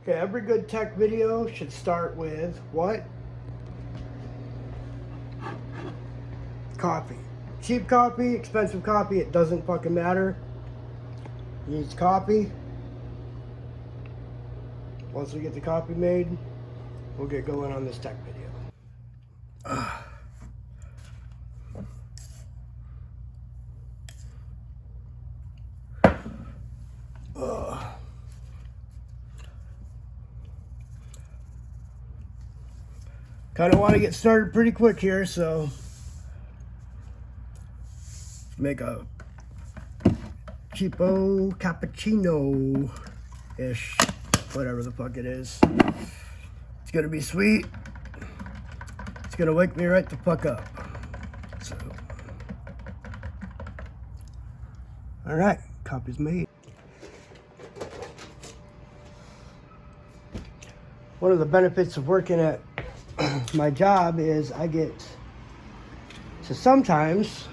Okay, every good tech video should start with what? Copy. Cheap copy, expensive copy, it doesn't fucking matter. Needs copy. Once we get the copy made, we'll get going on this tech video. Kind of want to get started pretty quick here, so make a cheapo cappuccino-ish, whatever the fuck it is. It's gonna be sweet. It's gonna wake me right the fuck up. So, all right, copy's made. One of the benefits of working at my job is I get to sometimes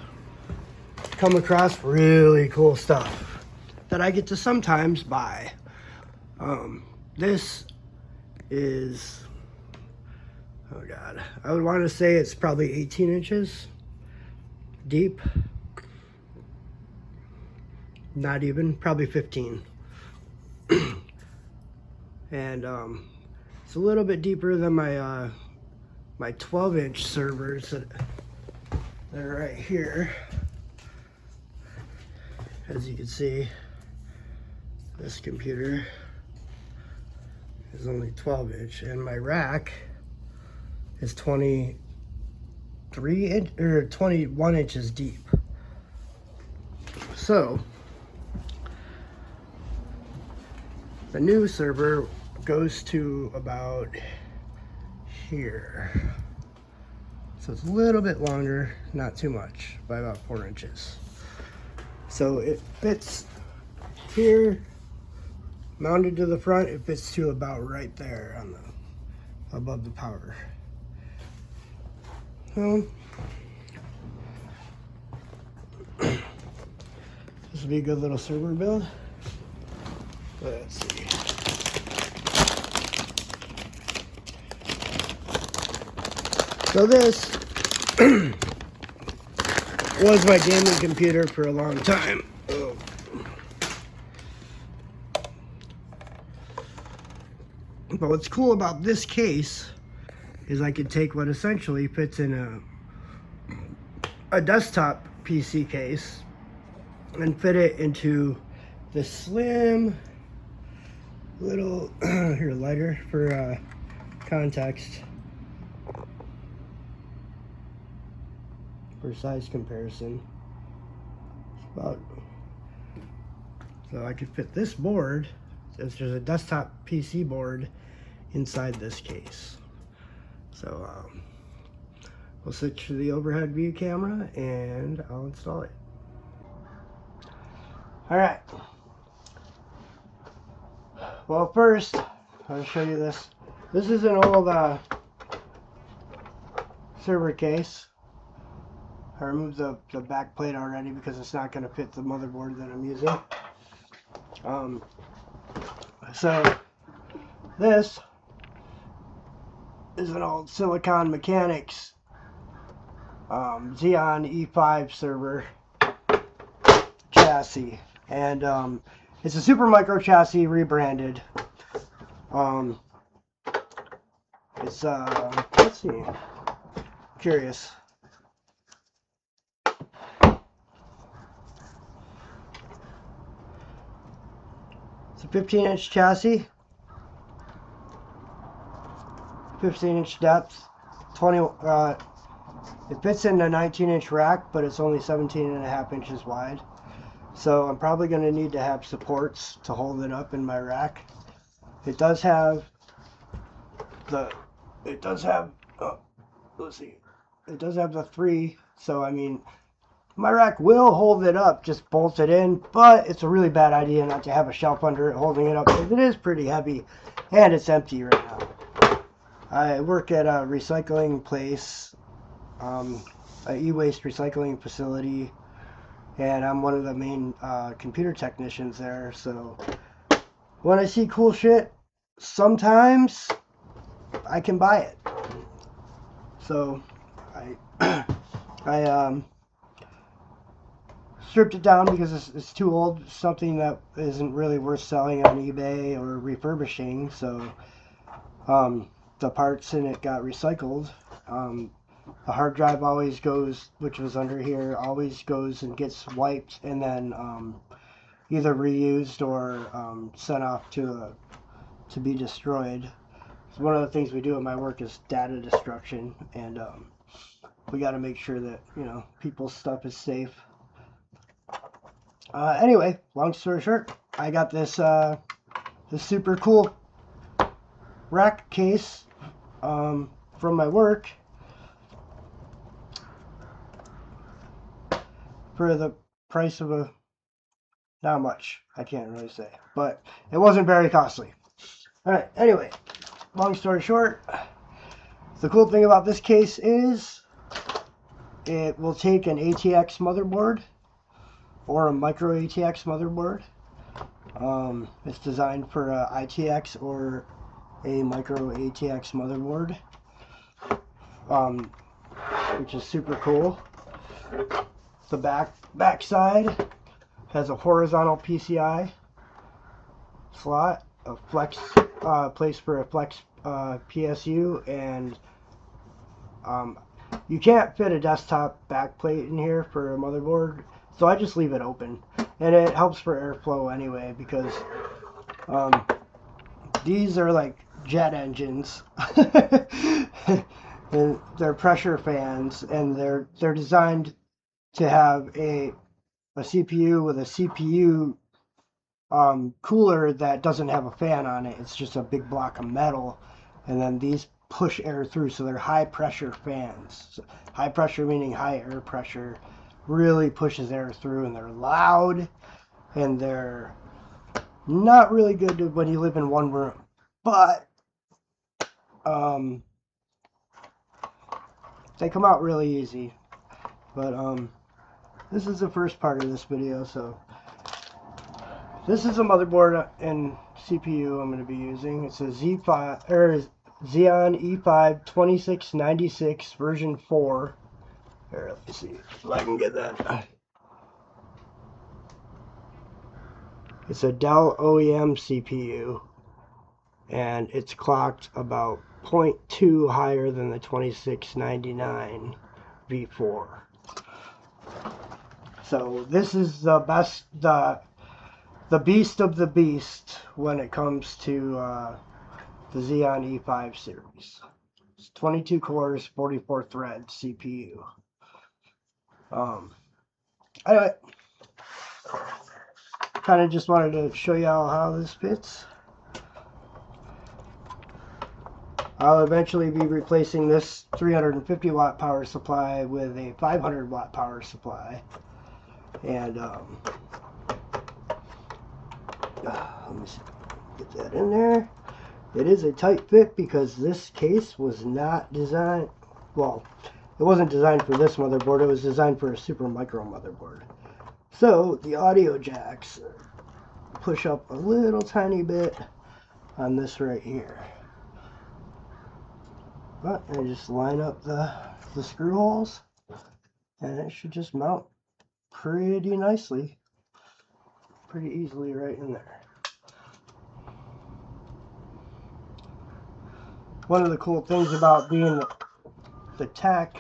come across really cool stuff that I get to sometimes buy. This is, oh God, I would want to say it's probably 18 inches deep. Not even, probably 15. And it's a little bit deeper than my my 12-inch servers that are right here. As you can see, this computer is only 12-inch, and my rack is 21 inches deep. So the new server goes to about here. So it's a little bit longer, not too much, by about 4 inches. So it fits here, mounted to the front. It fits to about right there on the above the power. Well, this will be a good little server build. Let's see. So this was my gaming computer for a long time. Oh. But what's cool about this case is I could take what essentially fits in a desktop PC case and fit it into this slim little here, lighter for context. For size comparison, it's about, so I could fit this board, since there's a desktop PC board inside this case. So we'll switch to the overhead view camera and I'll install it. All right. Well, first I'll show you this. This is an old server case. I removed the back plate already because it's not going to fit the motherboard that I'm using. So this is an old Silicon Mechanics Xeon E5 server chassis, and it's a Supermicro chassis rebranded. It's let's see, curious. It's a 15-inch chassis, 15-inch depth, 20. It fits in a 19-inch rack, but it's only 17.5 inches wide. So I'm probably going to need to have supports to hold it up in my rack. It does have the. Let's see. It does have the 3. So I mean, my rack will hold it up, just bolt it in, but it's a really bad idea not to have a shelf under it holding it up because it is pretty heavy and it's empty right now. I work at a recycling place, an e-waste recycling facility, and I'm one of the main computer technicians there. So when I see cool shit, sometimes I can buy it. So I I stripped it down because it's too old. It's something that isn't really worth selling on eBay or refurbishing. So the parts in it got recycled. The hard drive always goes, which was under here, always goes and gets wiped and then either reused or sent off to be destroyed. So one of the things we do at my work is data destruction, and we got to make sure that people's stuff is safe. Anyway, long story short, I got this super cool rack case from my work for the price of not much, I can't really say, but it wasn't very costly. Alright, anyway, long story short, the cool thing about this case is it will take an ATX motherboard or a micro ATX motherboard. It's designed for a ITX or a micro ATX motherboard, which is super cool. The back side has a horizontal PCI slot, a flex place for a flex PSU, and you can't fit a desktop backplate in here for a motherboard, so I just leave it open, and it helps for airflow anyway because these are like jet engines. And they're pressure fans, and they're designed to have a CPU with a CPU cooler that doesn't have a fan on it. It's just a big block of metal, and then these push air through, so they're high pressure fans. So high pressure meaning high air pressure, really pushes air through, and they're loud, and they're not really good when you live in one room, but they come out really easy. But this is the first part of this video, so this is a motherboard and CPU I'm going to be using. It's a Z5 or Xeon E5 2696 version 4. Here, let me see if I can get that. It's a Dell OEM CPU, and it's clocked about 0.2 higher than the 2699 V4. So this is the best, the beast of the beast when it comes to the Xeon E5 series. It's 22 cores, 44 threads CPU. Anyway, kind of just wanted to show you all how this fits. I'll eventually be replacing this 350 watt power supply with a 500 watt power supply. And let me see, get that in there. It is a tight fit because this case was not designed, well, it wasn't designed for this motherboard, it was designed for a Supermicro motherboard. So the audio jacks push up a little tiny bit on this right here. But I just line up the screw holes, and it should just mount pretty nicely, pretty easily right in there. One of the cool things about being the tech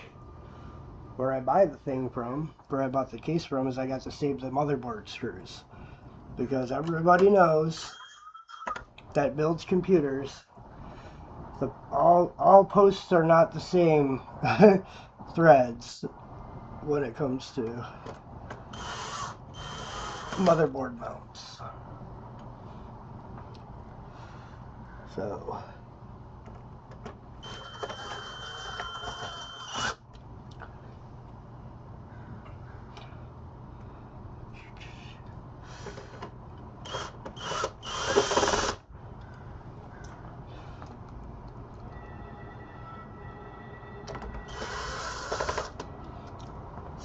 where I buy the thing from, where I bought the case from, is I got to save the motherboard screws. Because everybody knows that builds computers, all posts are not the same threads when it comes to motherboard mounts.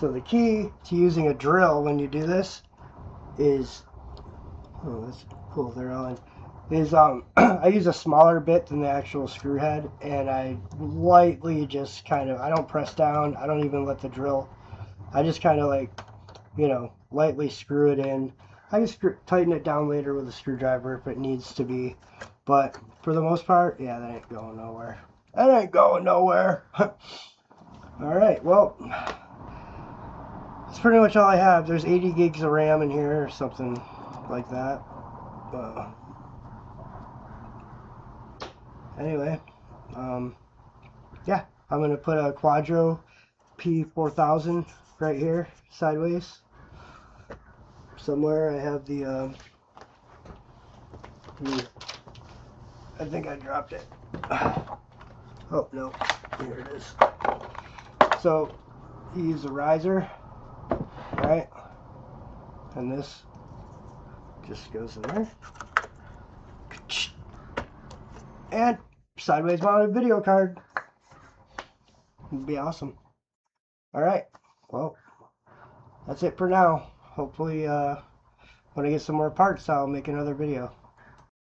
So the key to using a drill when you do this is, oh, that's cool, they're on, is I use a smaller bit than the actual screw head, and I lightly just kind of, I don't press down, I don't even let the drill, I just kind of like, you know, lightly screw it in. I can tighten it down later with a screwdriver if it needs to be, but for the most part, yeah, that ain't going nowhere. That ain't going nowhere. Alright, well, that's pretty much all I have. There's 80 gigs of RAM in here or something like that. Anyway, yeah, I'm going to put a Quadro P4000 right here, sideways. Somewhere I have the, I think I dropped it. Oh, no, here it is. So, you use a riser, right? And this just goes in there. And sideways mounted video card. It'd be awesome. Alright, well, that's it for now. Hopefully, when I get some more parts, I'll make another video.